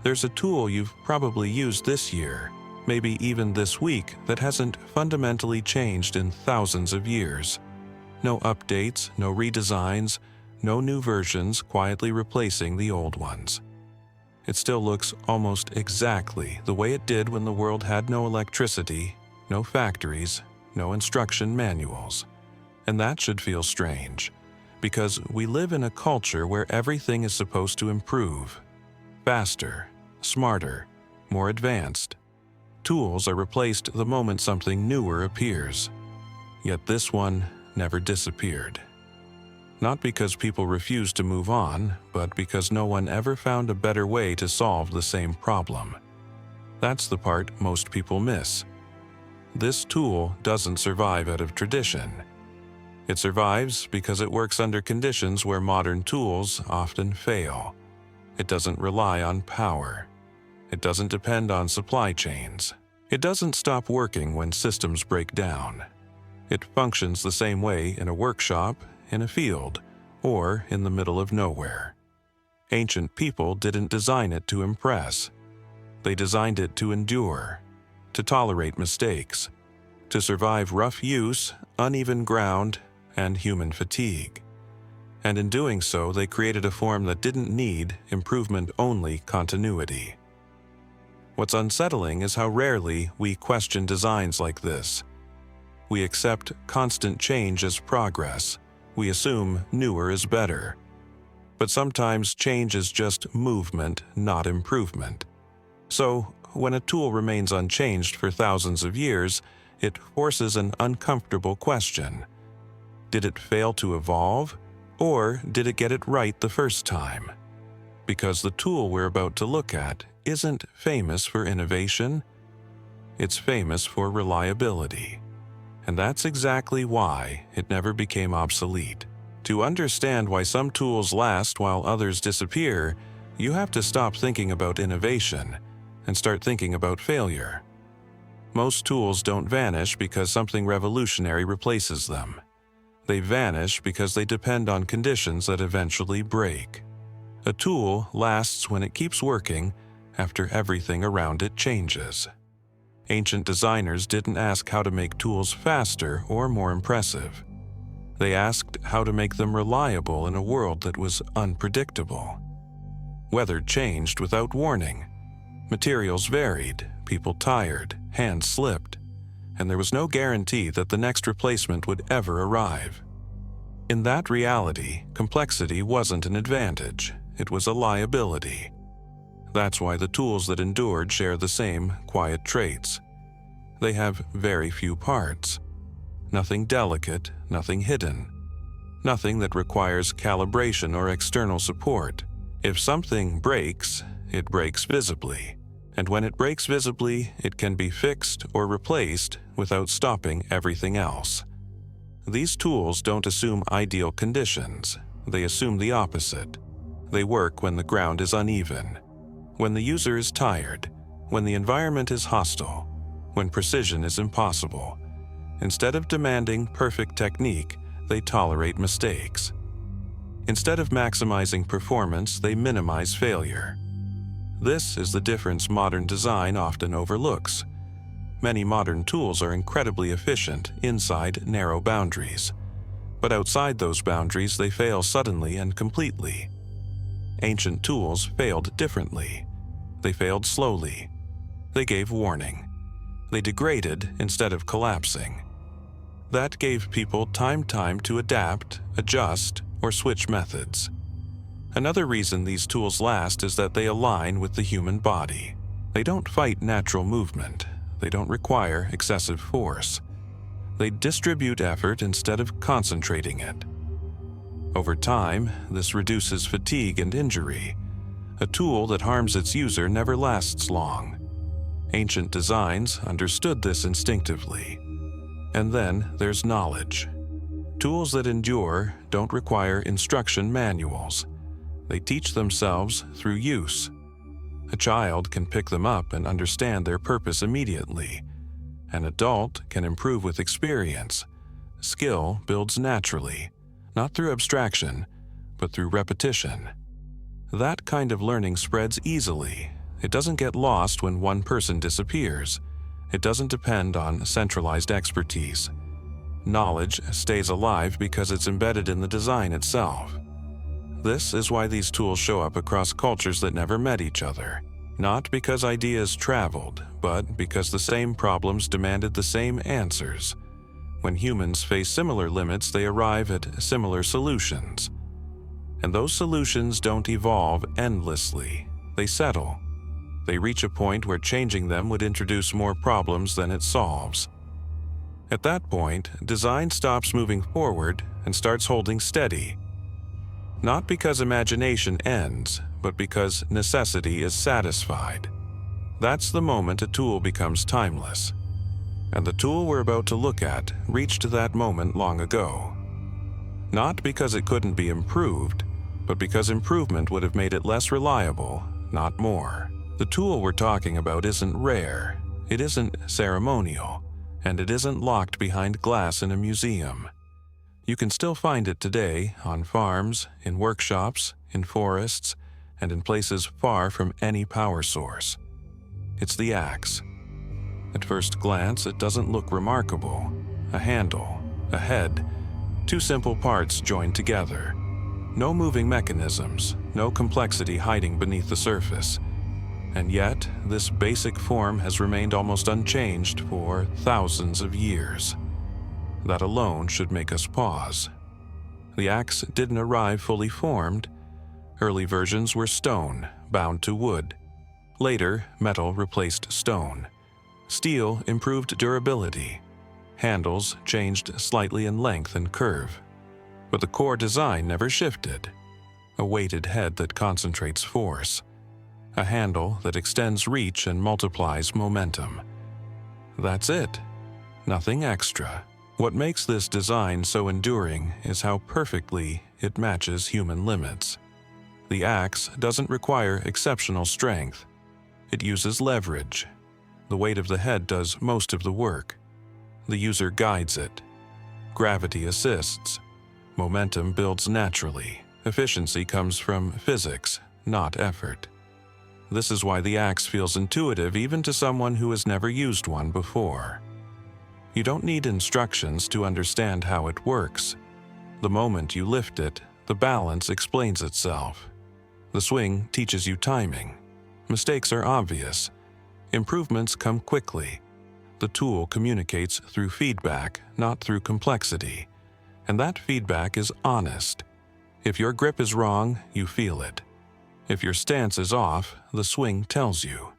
There's a tool you've probably used this year, maybe even this week, that hasn't fundamentally changed in thousands of years. No updates, no redesigns, no new versions quietly replacing the old ones. It still looks almost exactly the way it did when the world had no electricity, no factories, no instruction manuals. And that should feel strange, because we live in a culture where everything is supposed to improve. Faster, smarter, more advanced. Tools are replaced the moment something newer appears. Yet this one never disappeared. Not because people refused to move on, but because no one ever found a better way to solve the same problem. That's the part most people miss. This tool doesn't survive out of tradition. It survives because it works under conditions where modern tools often fail. It doesn't rely on power. It doesn't depend on supply chains. It doesn't stop working when systems break down. It functions the same way in a workshop, in a field, or in the middle of nowhere. Ancient people didn't design it to impress. They designed it to endure, to tolerate mistakes, to survive rough use, uneven ground, and human fatigue. And in doing so, they created a form that didn't need improvement-only continuity. What's unsettling is how rarely we question designs like this. We accept constant change as progress. We assume newer is better. But sometimes change is just movement, not improvement. So, when a tool remains unchanged for thousands of years, it forces an uncomfortable question. Did it fail to evolve, or did it get it right the first time? Because the tool we're about to look at isn't famous for innovation, it's famous for reliability. And that's exactly why it never became obsolete. To understand why some tools last while others disappear, you have to stop thinking about innovation and start thinking about failure. Most tools don't vanish because something revolutionary replaces them. They vanish because they depend on conditions that eventually break. A tool lasts when it keeps working after everything around it changes. Ancient designers didn't ask how to make tools faster or more impressive. They asked how to make them reliable in a world that was unpredictable. Weather changed without warning. Materials varied, people tired, hands slipped, and there was no guarantee that the next replacement would ever arrive. In that reality, complexity wasn't an advantage, it was a liability. That's why the tools that endured share the same quiet traits. They have very few parts. Nothing delicate, nothing hidden. Nothing that requires calibration or external support. If something breaks, it breaks visibly. And when it breaks visibly, it can be fixed or replaced without stopping everything else. These tools don't assume ideal conditions. They assume the opposite. They work when the ground is uneven, when the user is tired, when the environment is hostile, when precision is impossible. Instead of demanding perfect technique, they tolerate mistakes. Instead of maximizing performance, they minimize failure. This is the difference modern design often overlooks. Many modern tools are incredibly efficient inside narrow boundaries, but outside those boundaries they fail suddenly and completely. Ancient tools failed differently. They failed slowly. They gave warning. They degraded instead of collapsing. That gave people time to adapt, adjust, or switch methods. Another reason these tools last is that they align with the human body. They don't fight natural movement. They don't require excessive force. They distribute effort instead of concentrating it. Over time, this reduces fatigue and injury. A tool that harms its user never lasts long. Ancient designs understood this instinctively. And then there's knowledge. Tools that endure don't require instruction manuals. They teach themselves through use. A child can pick them up and understand their purpose immediately. An adult can improve with experience. Skill builds naturally, not through abstraction, but through repetition. That kind of learning spreads easily, It doesn't get lost when one person disappears. It doesn't depend on centralized expertise. Knowledge stays alive because it's embedded in the design itself. This is why these tools show up across cultures that never met each other. Not because ideas traveled, but because the same problems demanded the same answers. When humans face similar limits, they arrive at similar solutions. And those solutions don't evolve endlessly. They settle. They reach a point where changing them would introduce more problems than it solves. At that point, design stops moving forward and starts holding steady. Not because imagination ends, but because necessity is satisfied. That's the moment a tool becomes timeless. And the tool we're about to look at reached that moment long ago. Not because it couldn't be improved, but because improvement would have made it less reliable, not more. The tool we're talking about isn't rare, it isn't ceremonial, and it isn't locked behind glass in a museum. You can still find it today on farms, in workshops, in forests, and in places far from any power source. It's the axe. At first glance, it doesn't look remarkable. A handle, a head, two simple parts joined together. No moving mechanisms, no complexity hiding beneath the surface. And yet, this basic form has remained almost unchanged for thousands of years. That alone should make us pause. The axe didn't arrive fully formed. Early versions were stone, bound to wood. Later, metal replaced stone. Steel improved durability. Handles changed slightly in length and curve. But the core design never shifted. A weighted head that concentrates force. A handle that extends reach and multiplies momentum. That's it. Nothing extra. What makes this design so enduring is how perfectly it matches human limits. The axe doesn't require exceptional strength. It uses leverage. The weight of the head does most of the work. The user guides it. Gravity assists. Momentum builds naturally. Efficiency comes from physics, not effort. This is why the axe feels intuitive even to someone who has never used one before. You don't need instructions to understand how it works. The moment you lift it, the balance explains itself. The swing teaches you timing. Mistakes are obvious. Improvements come quickly. The tool communicates through feedback, not through complexity. And that feedback is honest. If your grip is wrong, you feel it. If your stance is off, the swing tells you.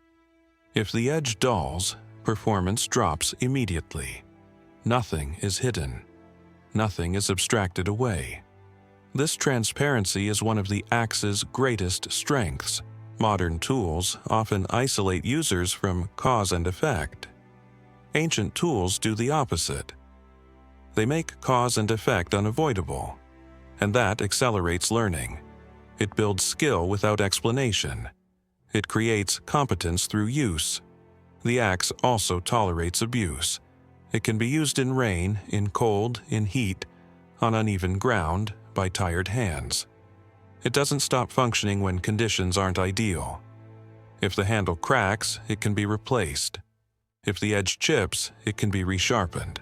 If the edge dulls, performance drops immediately. Nothing is hidden. Nothing is abstracted away. This transparency is one of the axe's greatest strengths. Modern tools often isolate users from cause and effect. Ancient tools do the opposite. They make cause and effect unavoidable, and that accelerates learning. It builds skill without explanation. It creates competence through use. The axe also tolerates abuse. It can be used in rain, in cold, in heat, on uneven ground, by tired hands. It doesn't stop functioning when conditions aren't ideal. If the handle cracks, it can be replaced. If the edge chips, it can be resharpened.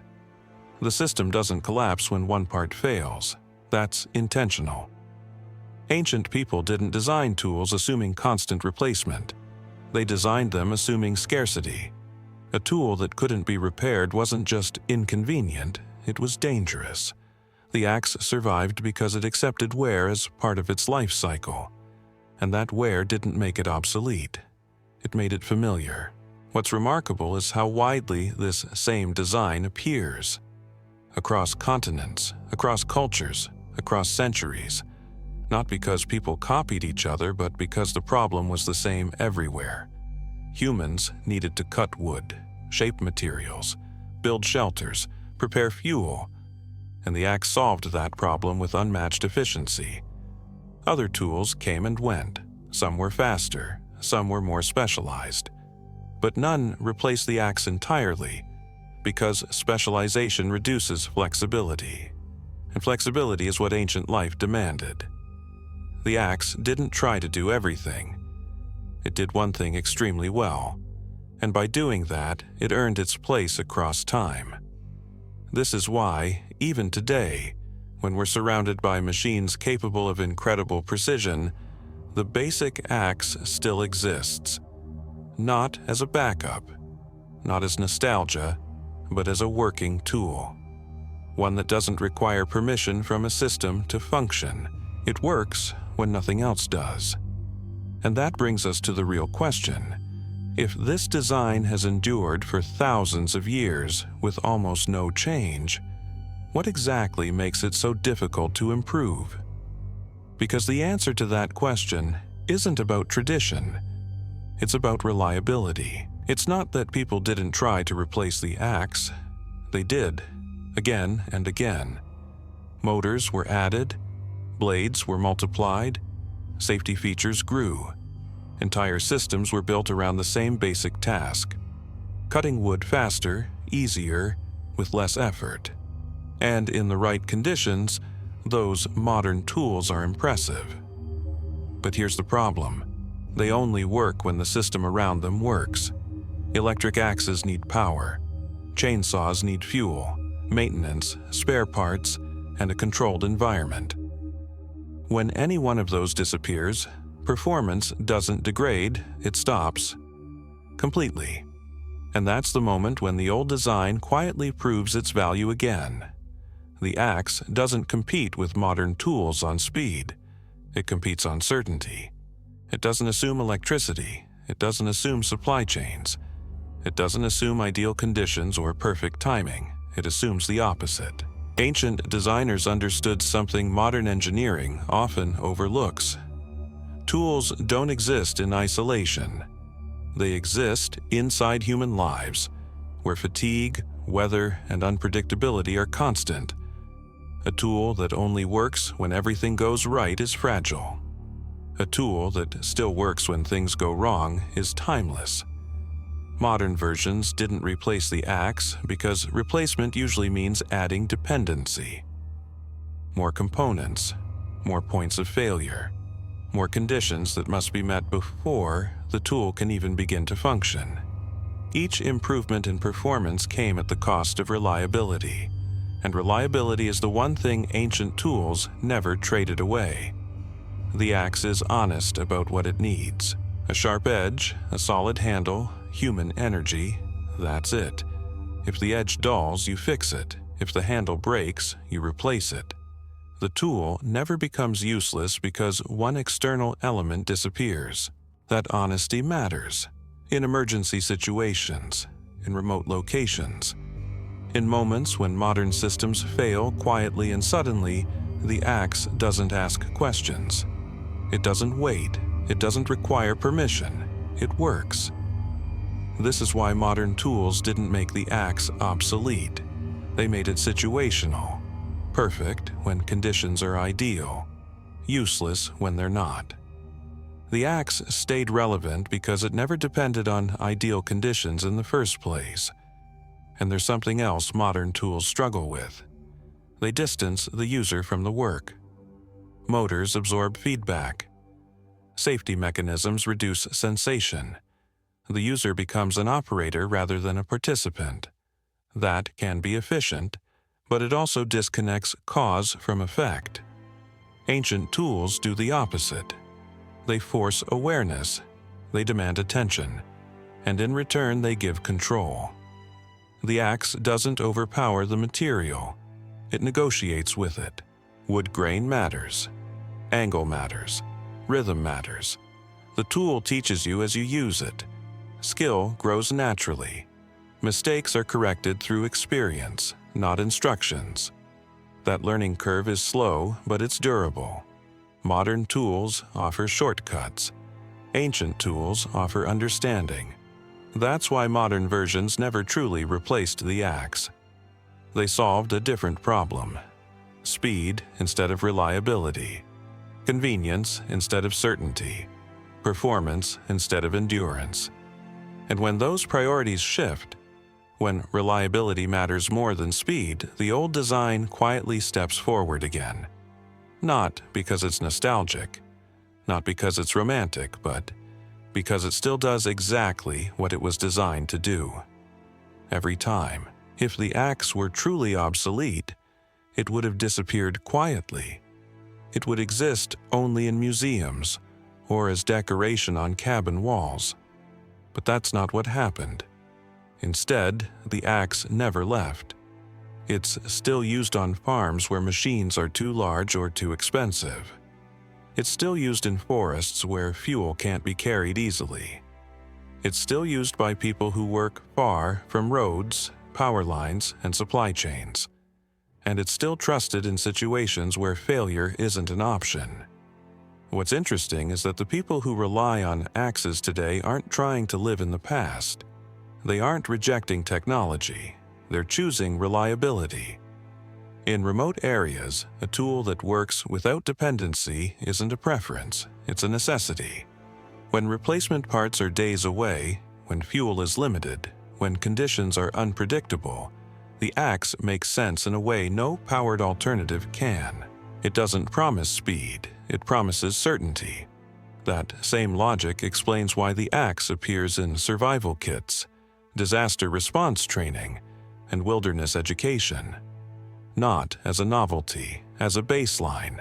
The system doesn't collapse when one part fails. That's intentional. Ancient people didn't design tools assuming constant replacement. They designed them assuming scarcity. A tool that couldn't be repaired wasn't just inconvenient, it was dangerous. The axe survived because it accepted wear as part of its life cycle. And that wear didn't make it obsolete. It made it familiar. What's remarkable is how widely this same design appears. Across continents, across cultures, across centuries. Not because people copied each other, but because the problem was the same everywhere. Humans needed to cut wood, shape materials, build shelters, prepare fuel, and the axe solved that problem with unmatched efficiency. Other tools came and went. Some were faster, some were more specialized. But none replaced the axe entirely, because specialization reduces flexibility. And flexibility is what ancient life demanded. The axe didn't try to do everything. It did one thing extremely well, and by doing that, it earned its place across time. This is why, even today, when we're surrounded by machines capable of incredible precision, the basic axe still exists. Not as a backup, not as nostalgia, but as a working tool. One that doesn't require permission from a system to function. It works when nothing else does. And that brings us to the real question. If this design has endured for thousands of years with almost no change, what exactly makes it so difficult to improve? Because the answer to that question isn't about tradition. It's about reliability. It's not that people didn't try to replace the axe. They did, again and again. Motors were added, blades were multiplied, safety features grew. Entire systems were built around the same basic task: cutting wood faster, easier, with less effort. And in the right conditions, those modern tools are impressive. But here's the problem. They only work when the system around them works. Electric axes need power. Chainsaws need fuel, maintenance, spare parts, and a controlled environment. When any one of those disappears, performance doesn't degrade, it stops completely. And that's the moment when the old design quietly proves its value again. The axe doesn't compete with modern tools on speed. It competes on certainty. It doesn't assume electricity. It doesn't assume supply chains. It doesn't assume ideal conditions or perfect timing. It assumes the opposite. Ancient designers understood something modern engineering often overlooks. Tools don't exist in isolation. They exist inside human lives, where fatigue, weather, and unpredictability are constant. A tool that only works when everything goes right is fragile. A tool that still works when things go wrong is timeless. Modern versions didn't replace the axe because replacement usually means adding dependency. More components, more points of failure, more conditions that must be met before the tool can even begin to function. Each improvement in performance came at the cost of reliability, and reliability is the one thing ancient tools never traded away. The axe is honest about what it needs. A sharp edge, a solid handle, human energy, that's it. If the edge dulls, you fix it. If the handle breaks, you replace it. The tool never becomes useless because one external element disappears. That honesty matters. In emergency situations, in remote locations. In moments when modern systems fail quietly and suddenly, the axe doesn't ask questions. It doesn't wait. It doesn't require permission. It works. This is why modern tools didn't make the axe obsolete. They made it situational. Perfect when conditions are ideal. Useless when they're not. The axe stayed relevant because it never depended on ideal conditions in the first place. And there's something else modern tools struggle with. They distance the user from the work. Motors absorb feedback. Safety mechanisms reduce sensation. The user becomes an operator rather than a participant. That can be efficient, but it also disconnects cause from effect. Ancient tools do the opposite. They force awareness, they demand attention, and in return they give control. The axe doesn't overpower the material. It negotiates with it. Wood grain matters. Angle matters. Rhythm matters. The tool teaches you as you use it. Skill grows naturally. Mistakes are corrected through experience, not instructions. That learning curve is slow, but it's durable. Modern tools offer shortcuts. Ancient tools offer understanding. That's why modern versions never truly replaced the axe. They solved a different problem. Speed instead of reliability. Convenience instead of certainty. Performance instead of endurance. And when those priorities shift, when reliability matters more than speed, the old design quietly steps forward again. Not because it's nostalgic, not because it's romantic, but because it still does exactly what it was designed to do. Every time. If the axe were truly obsolete, it would have disappeared quietly. It would exist only in museums or as decoration on cabin walls. But that's not what happened. Instead, the axe never left. It's still used on farms where machines are too large or too expensive. It's still used in forests where fuel can't be carried easily. It's still used by people who work far from roads, power lines, and supply chains. And it's still trusted in situations where failure isn't an option. What's interesting is that the people who rely on axes today aren't trying to live in the past. They aren't rejecting technology. They're choosing reliability. In remote areas, a tool that works without dependency isn't a preference, it's a necessity. When replacement parts are days away, when fuel is limited, when conditions are unpredictable, the axe makes sense in a way no powered alternative can. It doesn't promise speed, it promises certainty. That same logic explains why the axe appears in survival kits, disaster response training, and wilderness education. Not as a novelty, as a baseline,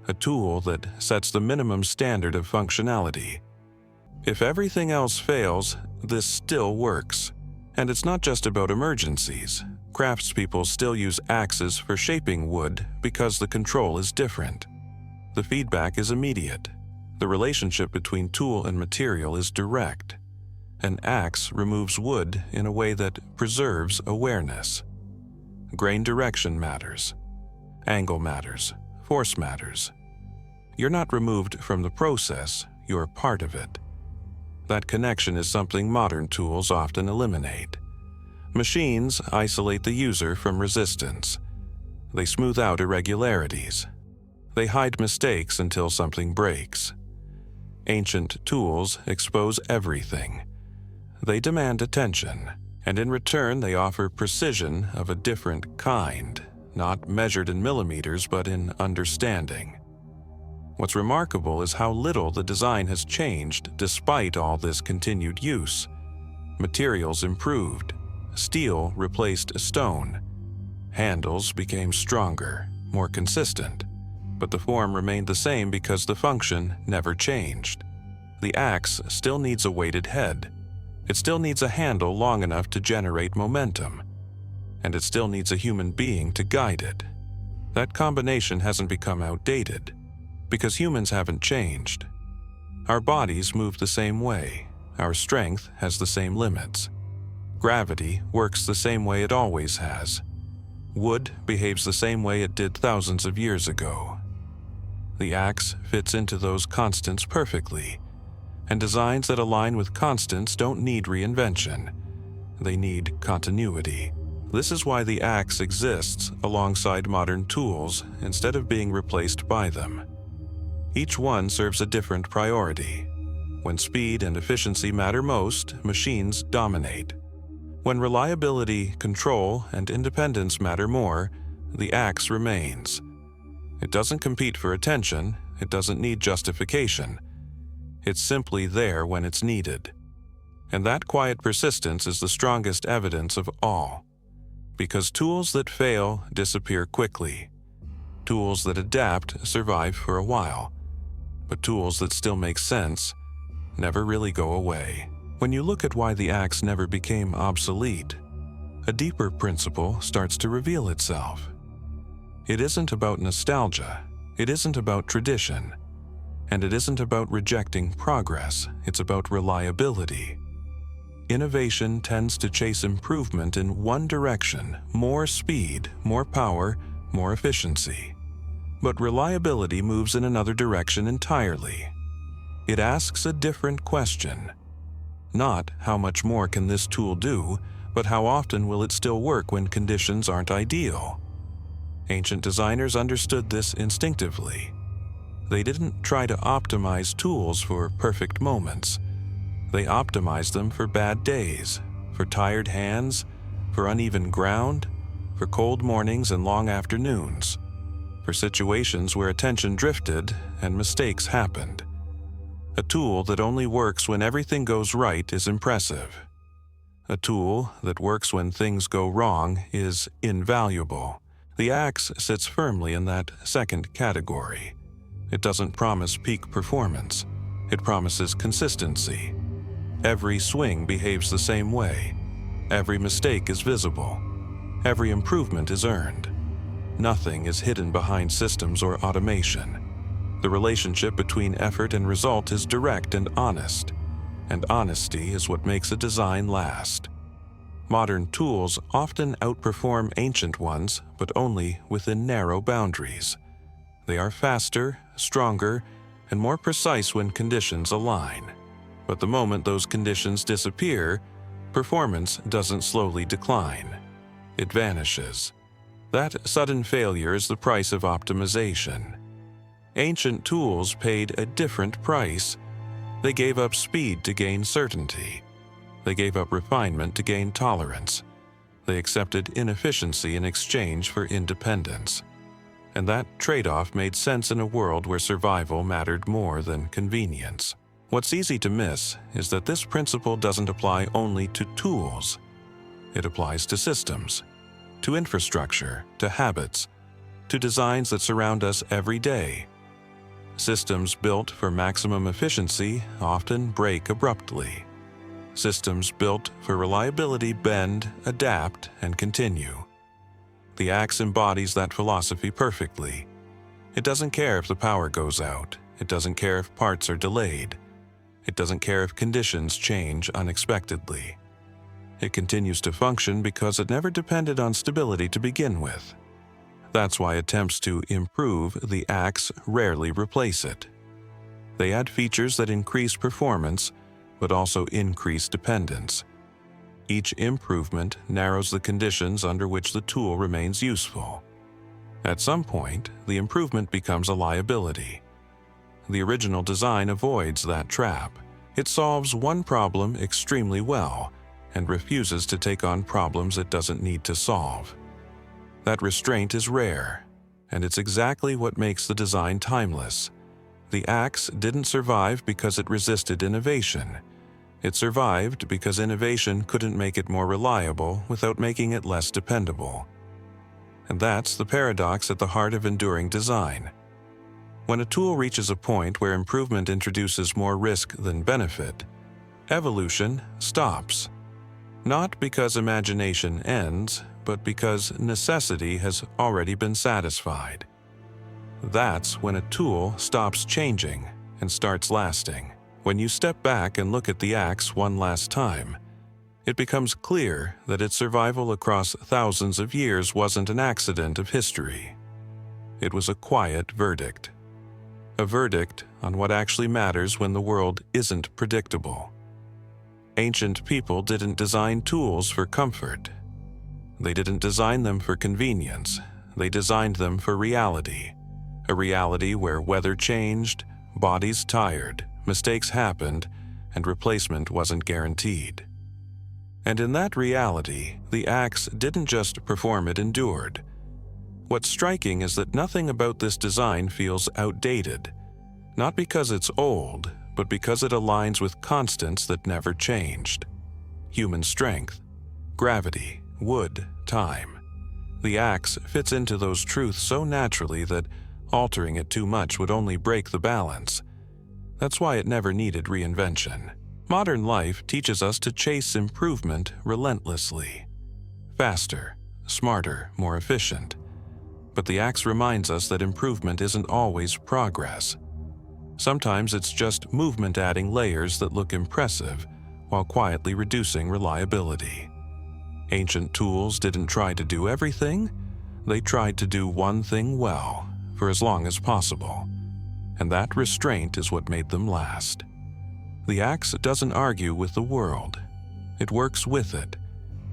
a tool that sets the minimum standard of functionality. If everything else fails, this still works. And it's not just about emergencies. Craftspeople still use axes for shaping wood because the control is different. The feedback is immediate. The relationship between tool and material is direct. An axe removes wood in a way that preserves awareness. Grain direction matters. Angle matters. Force matters. You're not removed from the process, you're part of it. That connection is something modern tools often eliminate. Machines isolate the user from resistance. They smooth out irregularities. They hide mistakes until something breaks. Ancient tools expose everything. They demand attention, and in return they offer precision of a different kind, not measured in millimeters but in understanding. What's remarkable is how little the design has changed despite all this continued use. Materials improved. Steel replaced stone. Handles became stronger, more consistent, but the form remained the same because the function never changed. The axe still needs a weighted head. It still needs a handle long enough to generate momentum. And it still needs a human being to guide it. That combination hasn't become outdated, because humans haven't changed. Our bodies move the same way. Our strength has the same limits. Gravity works the same way it always has. Wood behaves the same way it did thousands of years ago. The axe fits into those constants perfectly, and designs that align with constants don't need reinvention. They need continuity. This is why the axe exists alongside modern tools instead of being replaced by them. Each one serves a different priority. When speed and efficiency matter most, machines dominate. When reliability, control, and independence matter more, the axe remains. It doesn't compete for attention, it doesn't need justification. It's simply there when it's needed. And that quiet persistence is the strongest evidence of all. Because tools that fail disappear quickly. Tools that adapt survive for a while. But tools that still make sense never really go away. When you look at why the axe never became obsolete, a deeper principle starts to reveal itself. It isn't about nostalgia, it isn't about tradition, and it isn't about rejecting progress, it's about reliability. Innovation tends to chase improvement in one direction: more speed, more power, more efficiency. But reliability moves in another direction entirely. It asks a different question. Not how much more can this tool do, but how often will it still work when conditions aren't ideal? Ancient designers understood this instinctively. They didn't try to optimize tools for perfect moments. They optimized them for bad days, for tired hands, for uneven ground, for cold mornings and long afternoons, for situations where attention drifted and mistakes happened. A tool that only works when everything goes right is impressive. A tool that works when things go wrong is invaluable. The axe sits firmly in that second category. It doesn't promise peak performance. It promises consistency. Every swing behaves the same way. Every mistake is visible. Every improvement is earned. Nothing is hidden behind systems or automation. The relationship between effort and result is direct and honesty is what makes a design last. Modern tools often outperform ancient ones, but only within narrow boundaries. They are faster, stronger, and more precise when conditions align. But the moment those conditions disappear, performance doesn't slowly decline. It vanishes. That sudden failure is the price of optimization. Ancient tools paid a different price. They gave up speed to gain certainty. They gave up refinement to gain tolerance. They accepted inefficiency in exchange for independence. And that trade-off made sense in a world where survival mattered more than convenience. What's easy to miss is that this principle doesn't apply only to tools. It applies to systems, to infrastructure, to habits, to designs that surround us every day. Systems built for maximum efficiency often break abruptly. Systems built for reliability bend, adapt, and continue. The axe embodies that philosophy perfectly. It doesn't care if the power goes out. It doesn't care if parts are delayed. It doesn't care if conditions change unexpectedly. It continues to function because it never depended on stability to begin with. That's why attempts to improve the axe rarely replace it. They add features that increase performance, but also increase dependence. Each improvement narrows the conditions under which the tool remains useful. At some point, the improvement becomes a liability. The original design avoids that trap. It solves one problem extremely well and refuses to take on problems it doesn't need to solve. That restraint is rare, and it's exactly what makes the design timeless. The axe didn't survive because it resisted innovation. It survived because innovation couldn't make it more reliable without making it less dependable. And that's the paradox at the heart of enduring design. When a tool reaches a point where improvement introduces more risk than benefit, evolution stops. Not because imagination ends, but because necessity has already been satisfied. That's when a tool stops changing and starts lasting. When you step back and look at the axe one last time, it becomes clear that its survival across thousands of years wasn't an accident of history. It was a quiet verdict. A verdict on what actually matters when the world isn't predictable. Ancient people didn't design tools for comfort. They didn't design them for convenience. They designed them for reality. A reality where weather changed, bodies tired, mistakes happened, and replacement wasn't guaranteed. And in that reality, the axe didn't just perform, it endured. What's striking is that nothing about this design feels outdated, not because it's old, but because it aligns with constants that never changed. Human strength, gravity, wood, time. The axe fits into those truths so naturally that altering it too much would only break the balance. That's why it never needed reinvention. Modern life teaches us to chase improvement relentlessly. Faster, smarter, more efficient. But the axe reminds us that improvement isn't always progress. Sometimes it's just movement adding layers that look impressive while quietly reducing reliability. Ancient tools didn't try to do everything. They tried to do one thing well for as long as possible. And that restraint is what made them last. The axe doesn't argue with the world. It works with it.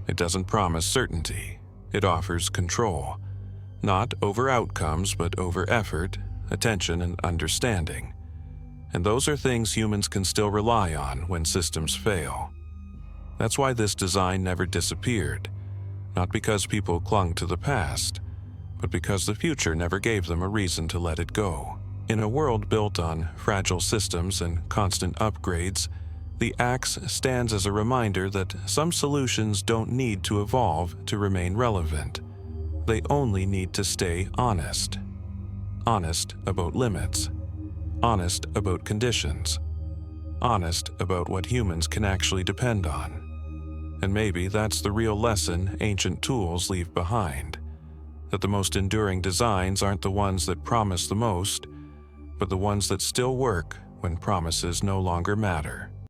It doesn't promise certainty. It offers control. Not over outcomes, but over effort, attention, and understanding. And those are things humans can still rely on when systems fail. That's why this design never disappeared. Not because people clung to the past, but because the future never gave them a reason to let it go. In a world built on fragile systems and constant upgrades, the axe stands as a reminder that some solutions don't need to evolve to remain relevant. They only need to stay honest. Honest about limits. Honest about conditions. Honest about what humans can actually depend on. And maybe that's the real lesson ancient tools leave behind. That the most enduring designs aren't the ones that promise the most, but the ones that still work when promises no longer matter.